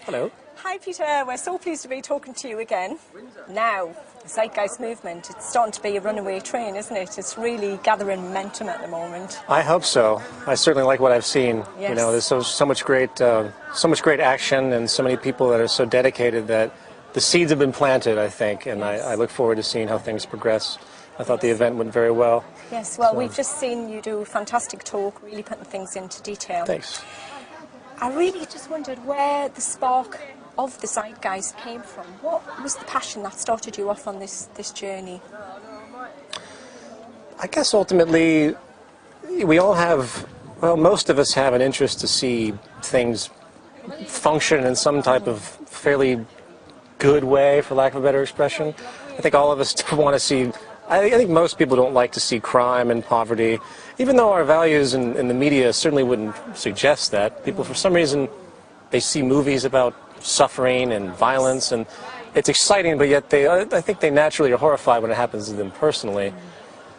Hello. Hi Peter, we're so pleased to be talking to you again. Now, the Zeitgeist movement, it's starting to be a runaway train, isn't it? It's really gathering momentum at the moment. I hope so. I certainly like what I've seen. Yes. You know, there's so much great action, and so many people that are so dedicated that the seeds have been planted, I think, and Yes. I look forward to seeing how things progress. I thought the event went very well. Yes, well, So. we've just seen you do a fantastic talk, really putting things into detail. Thanks. I really just wondered where the spark of the Zeitgeist came from. What was the passion that started you off on this journey? I guess ultimately we all have, well, most of us have an interest to see things function in some type of fairly good way, for lack of a better expression. I think all of us want to see, I think most people don't like to see crime and poverty, even though our values in the media certainly wouldn't suggest that. People, for some reason, they see movies about suffering and violence, and it's exciting, but yet I think they naturally are horrified when it happens to them personally.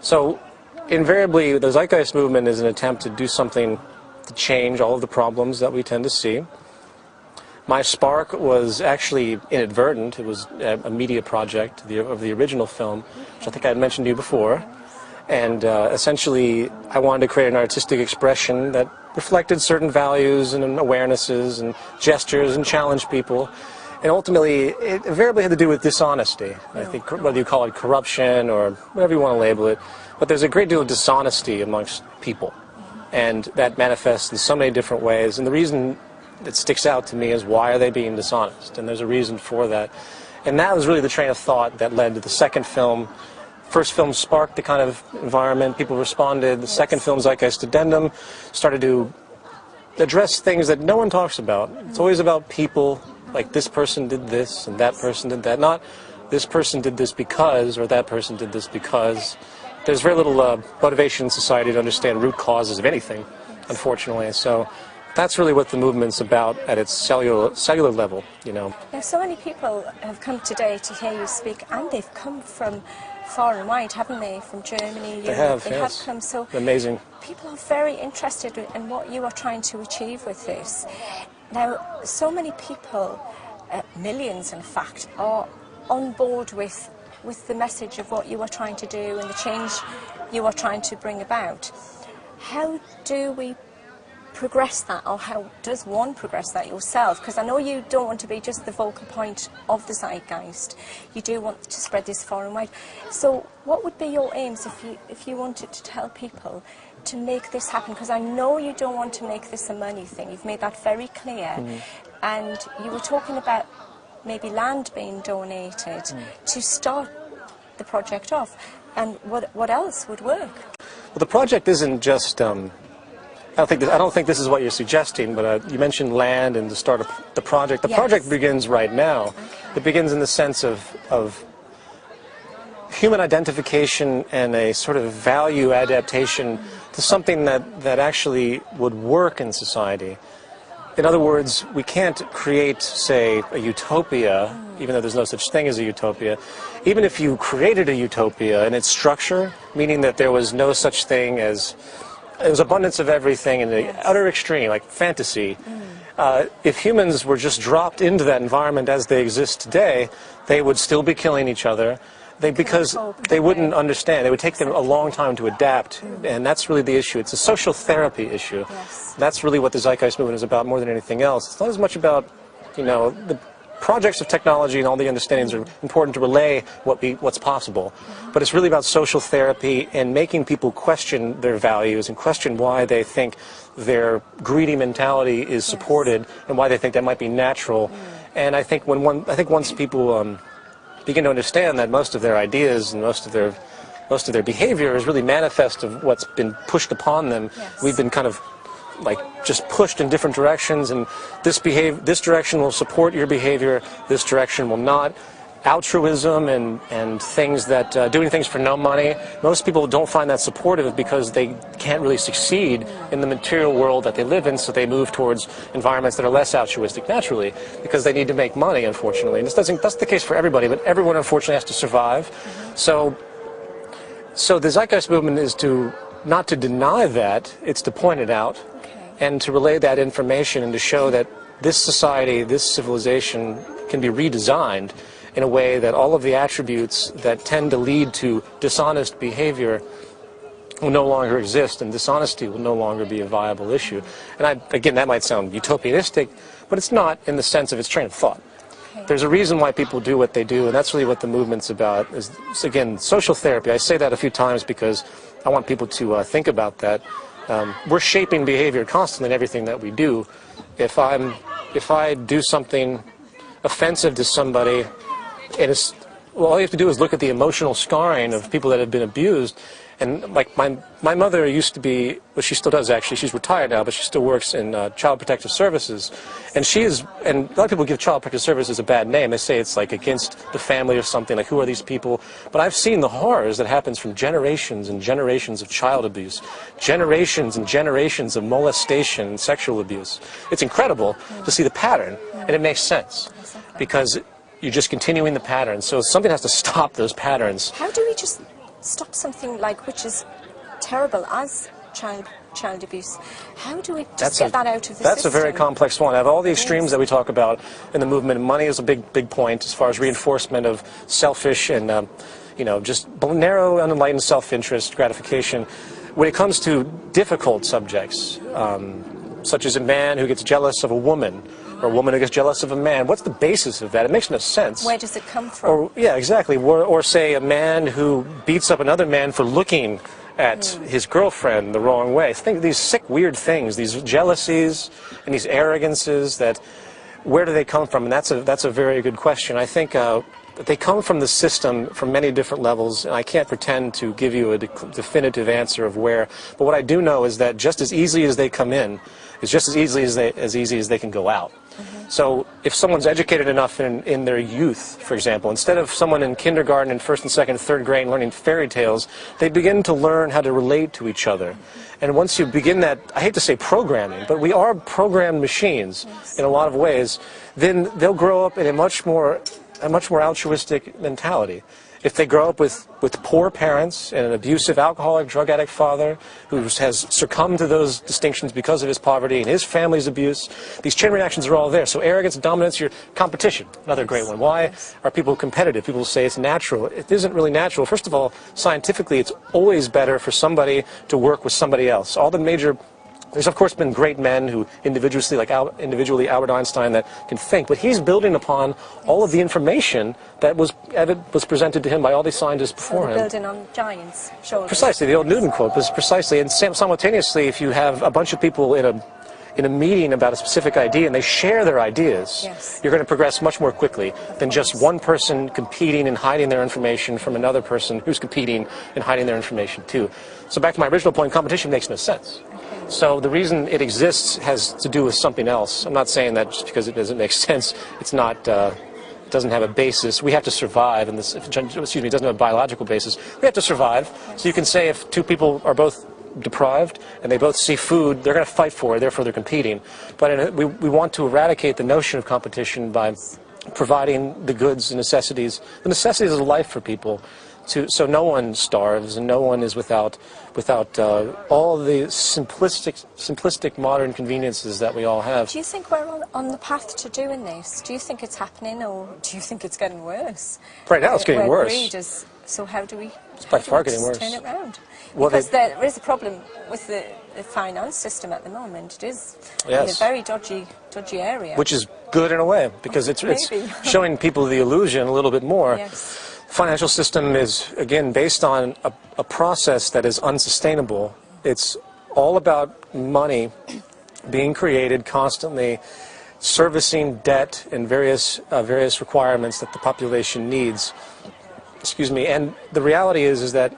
So invariably, the Zeitgeist movement is an attempt to do something to change all of the problems that we tend to see. My spark was actually inadvertent. It was a media project of the original film, which I think I had mentioned to you before. And essentially, I wanted to create an artistic expression that reflected certain values and awarenesses and gestures and challenged people. And ultimately, it invariably had to do with dishonesty. I think whether you call it corruption or whatever you want to label it, but there's a great deal of dishonesty amongst people. And that manifests in so many different ways. And the reason that sticks out to me is, why are they being dishonest? And there's a reason for that. And that was really the train of thought that led to the second film. First film sparked the kind of environment, people responded. The second film, Zeitgeist Addendum, started to address things that no one talks about. It's always about people, like this person did this and that person did that. Not this person did this because, or that person did this because. There's very little motivation in society to understand root causes of anything, unfortunately. So that's really what the movement's about at its cellular level, you know. Now, so many people have come today to hear you speak, and they've come from far and wide, haven't they? From Germany, They have come. So amazing. People are very interested in what you are trying to achieve with this. Now, so many people, millions in fact, are on board with the message of what you are trying to do and the change you are trying to bring about. How do we progress that, or how does one progress that yourself? Because I know you don't want to be just the focal point of the Zeitgeist. You do want to spread this far and wide. So what would be your aims if you wanted to tell people to make this happen? Because I know you don't want to make this a money thing. You've made that very clear. And you were talking about maybe land being donated to start the project off. And what else would work? Well, the project isn't just I don't think this is what you're suggesting, but you mentioned land and the start of the project. The project begins right now. Okay. It begins in the sense of human identification and a sort of value adaptation to something that actually would work in society. In other words, we can't create, say, a utopia, even though there's no such thing as a utopia. Even if you created a utopia in its structure, meaning that there was no such thing as, there was abundance of everything in the utter extreme, like fantasy. If humans were just dropped into that environment as they exist today, they would still be killing each other. Because they wouldn't understand. It would take them a long time to adapt, and that's really the issue. It's a social therapy issue. Yes. That's really what the Zeitgeist movement is about more than anything else. It's not as much about, you know, the projects of technology and all the understandings are important to relay what's possible, but it's really about social therapy and making people question their values and question why they think their greedy mentality is supported and why they think that might be natural. And I think once people begin to understand that most of their ideas and most of their behavior is really manifest of what's been pushed upon them. We've been kind of like just pushed in different directions, and this direction will support your behavior, this direction will not. Altruism and things that doing things for no money, most people don't find that supportive because they can't really succeed in the material world that they live in, so they move towards environments that are less altruistic naturally because they need to make money, unfortunately. And that's the case for everybody, but everyone unfortunately has to survive. So the Zeitgeist movement is not to deny that, it's to point it out and to relay that information and to show that this society, this civilization can be redesigned in a way that all of the attributes that tend to lead to dishonest behavior will no longer exist, and dishonesty will no longer be a viable issue. And again, that might sound utopianistic, but it's not in the sense of its train of thought. There's a reason why people do what they do, and that's really what the movement's about, is, again, social therapy. I say that a few times because I want people to think about that. We're shaping behavior constantly in everything that we do. If I do something offensive to somebody, all you have to do is look at the emotional scarring of people that have been abused. And like my mother used to be, well, she still does actually, she's retired now, but she still works in Child Protective Services. And and a lot of people give Child Protective Services a bad name. They say it's like against the family or something, like who are these people? But I've seen the horrors that happens from generations and generations of child abuse, generations and generations of molestation and sexual abuse. It's incredible to see the pattern, and it makes sense because you're just continuing the pattern. So something has to stop those patterns. How do we just stop something like, which is terrible as child abuse? How do we just get that out of the system? That's a very complex one. I have all the extremes that we talk about in the movement. Money is a big point as far as reinforcement of selfish and just narrow, unenlightened self-interest gratification. When it comes to difficult subjects, such as a man who gets jealous of a woman, or a woman who gets jealous of a man, what's the basis of that? It makes no sense. Where does it come from? Or, yeah, exactly. Or say a man who beats up another man for looking at his girlfriend the wrong way. Think of these sick, weird things, these jealousies and these arrogances, where do they come from? And that's a very good question. I think they come from the system from many different levels, and I can't pretend to give you a definitive answer of where. But what I do know is that just as easily as they come in, is just as easy as they can go out. So if someone's educated enough in their youth, for example, instead of someone in kindergarten and first and second and third grade learning fairy tales, they begin to learn how to relate to each other. And once you begin that, I hate to say programming, but we are programmed machines in a lot of ways, then they'll grow up in a much more altruistic mentality. If they grow up with poor parents and an abusive alcoholic, drug addict father who has succumbed to those distinctions because of his poverty and his family's abuse, these chain reactions are all there. So arrogance, dominance, your competition, another great one. Why are people competitive? People say it's natural. It isn't really natural. First of all, scientifically, it's always better for somebody to work with somebody else. There's of course been great men who individually Albert Einstein, that can think, but he's building upon all of the information that was presented to him by all these scientists before him. Building on giants' shoulders. Precisely, the old Newton quote was precisely, and simultaneously, if you have a bunch of people in a meeting about a specific idea and they share their ideas, you're going to progress much more quickly than just one person competing and hiding their information from another person who's competing and hiding their information too. So back to my original point, competition makes no sense. So the reason it exists has to do with something else. I'm not saying that just because it doesn't make sense, it's not, it doesn't have a basis. We have to survive, and it doesn't have a biological basis. We have to survive. So you can say if two people are both deprived and they both see food, they're going to fight for it, therefore they're competing. But we want to eradicate the notion of competition by providing the goods and the necessities of life for people, so no one starves and no one is without all the simplistic modern conveniences that we all have. Do you think we're on the path to doing this? Do you think it's happening, or do you think it's getting worse? Right now it's getting worse. So how do we getting worse. turn it around? Well, because there is a problem with the finance system at the moment. It is in a very dodgy area. Which is good in a way, because it's showing people the illusion a little bit more. Yes. Financial system is, again, based on a process that is unsustainable. It's all about money being created constantly, servicing debt and various requirements that the population needs. Excuse me. And the reality is that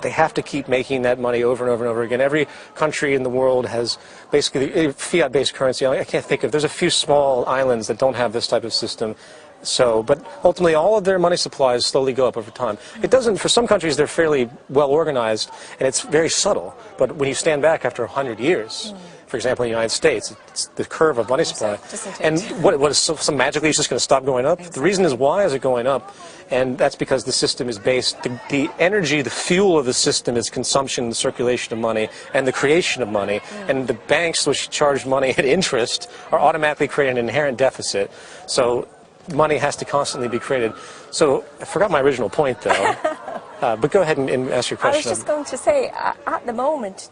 they have to keep making that money over and over and over again. Every country in the world has basically a fiat-based currency. I can't think of. There's a few small islands that don't have this type of system. So, but ultimately, all of their money supplies slowly go up over time. It doesn't. For some countries, they're fairly well organized, and it's very subtle. But when you stand back after 100 years, for example, in the United States, it's the curve of money supply. And what is so magically it's just going to stop going up? Exactly. The reason is, why is it going up? And that's because the system is based, the energy, the fuel of the system is consumption, the circulation of money, and the creation of money. And the banks, which charge money at interest, are automatically creating an inherent deficit. So money has to constantly be created. So I forgot my original point, though. But go ahead and ask your question. I was just going to say, at the moment,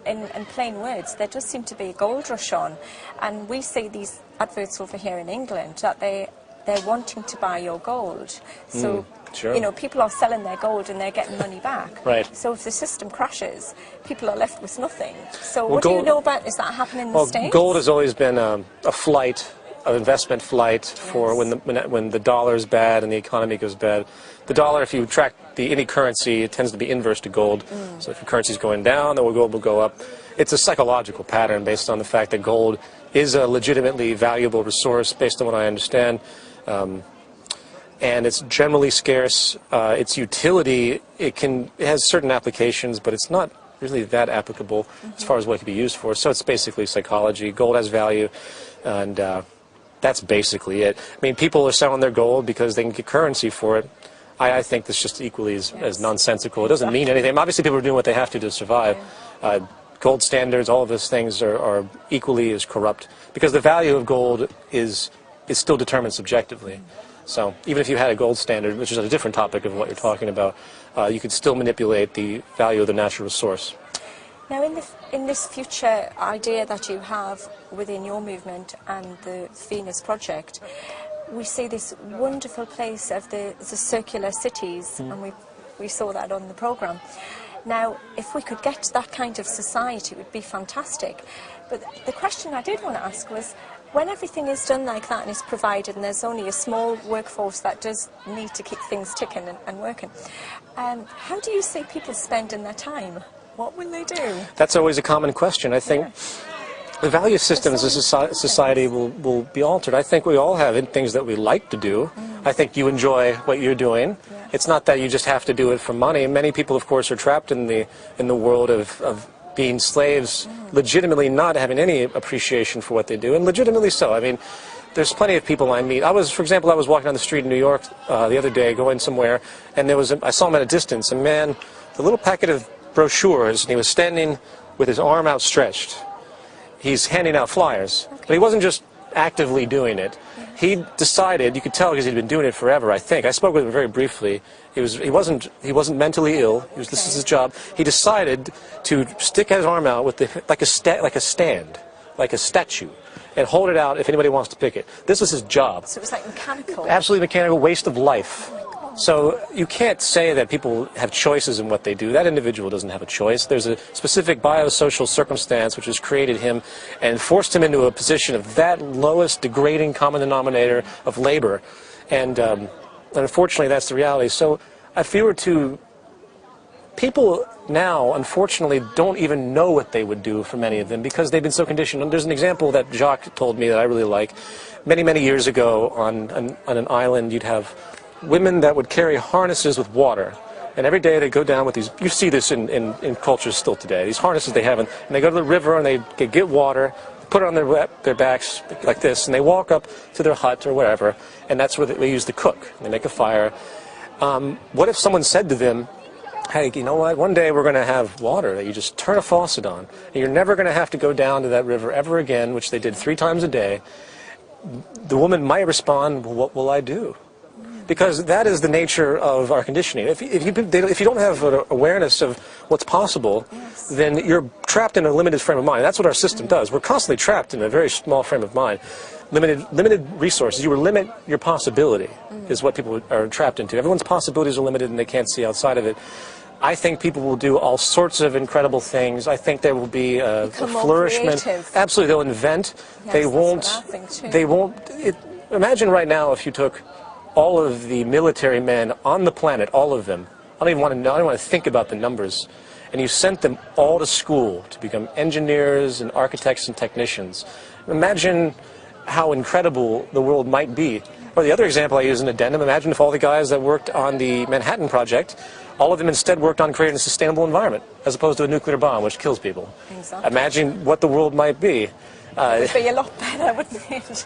in plain words, there does seem to be a gold rush on, and we see these adverts over here in England that they're wanting to buy your gold. So, sure. you know, people are selling their gold and they're getting money back. Right. So if the system crashes, people are left with nothing. So what do you know about, is that happening in the States? Gold has always been a flight, an investment flight for when the dollar is bad and the economy goes bad. The dollar, if you track any currency, it tends to be inverse to gold. So if your currency is going down, then gold will go up. It's a psychological pattern based on the fact that gold is a legitimately valuable resource, based on what I understand. And it's generally scarce. Its utility, it has certain applications, but it's not really that applicable as far as what it can be used for. So it's basically psychology. Gold has value, and that's basically it. I mean, people are selling their gold because they can get currency for it. I think that's just equally as nonsensical. It doesn't mean anything. Obviously, people are doing what they have to survive. Gold standards, all of those things are equally as corrupt, because the value of gold is still determined subjectively. So even if you had a gold standard, which is a different topic of what you're talking about, you could still manipulate the value of the natural resource. Now, in this future idea that you have within your movement and the Venus Project, we see this wonderful place of the circular cities, and we saw that on the programme. Now, if we could get to that kind of society, it would be fantastic. But the question I did want to ask was, when everything is done like that and is provided, and there's only a small workforce that does need to keep things ticking and working, how do you see people spending their time? What will they do? That's always a common question. I think the value system as a society will be altered. I think we all have things that we like to do. I think you enjoy what you're doing. It's not that you just have to do it for money. Many people, of course, are trapped in the world of being slaves, legitimately not having any appreciation for what they do, and legitimately so. I mean, there's plenty of people I meet. For example, I was walking down the street in New York the other day, going somewhere, and I saw him at a distance, a man with a little packet of brochures, and he was standing with his arm outstretched. He's handing out flyers, but he wasn't just actively doing it. He decided, you could tell because he'd been doing it forever, I think. I spoke with him very briefly. He wasn't mentally ill. This is his job. He decided to stick his arm out with like a stand, like a statue, and hold it out if anybody wants to pick it. This was his job. So it was like mechanical. Absolutely mechanical, waste of life. So you can't say that people have choices in what they do. That individual doesn't have a choice. There's a specific biosocial circumstance which has created him and forced him into a position of that lowest degrading common denominator of labor. And unfortunately, that's the reality. So if you were to... People now, unfortunately, don't even know what they would do for many of them because they've been so conditioned. And there's an example that Jacques told me that I really like. Many, many years ago on an island, you'd have women that would carry harnesses with water, and every day they go down with these. You see this in cultures still today. These harnesses they have, and they go to the river and they get water, put it on their backs like this, and they walk up to their hut or wherever, and that's where they use to cook. They make a fire. What if someone said to them, "Hey, you know what? One day we're going to have water that you just turn a faucet on, and you're never going to have to go down to that river ever again," which they did 3 times a day. The woman might respond, "Well, what will I do?" Because that is the nature of our conditioning. If you don't have an awareness of what's possible, then you're trapped in a limited frame of mind. That's what our system does. We're constantly trapped in a very small frame of mind. Limited resources. You limit your possibility is what people are trapped into. Everyone's possibilities are limited and they can't see outside of it. I think people will do all sorts of incredible things. I think there will be a flourishment. Absolutely, they'll invent. Yes, they won't. Imagine right now if you took all of the military men on the planet, all of them. I don't even want to know. I don't want to think about the numbers. And you sent them all to school to become engineers and architects and technicians. Imagine how incredible the world might be. Or the other example I use in Addendum, imagine if all the guys that worked on the Manhattan Project, all of them instead worked on creating a sustainable environment, as opposed to a nuclear bomb, which kills people. Exactly. Imagine what the world might be. It would be a lot better, wouldn't it?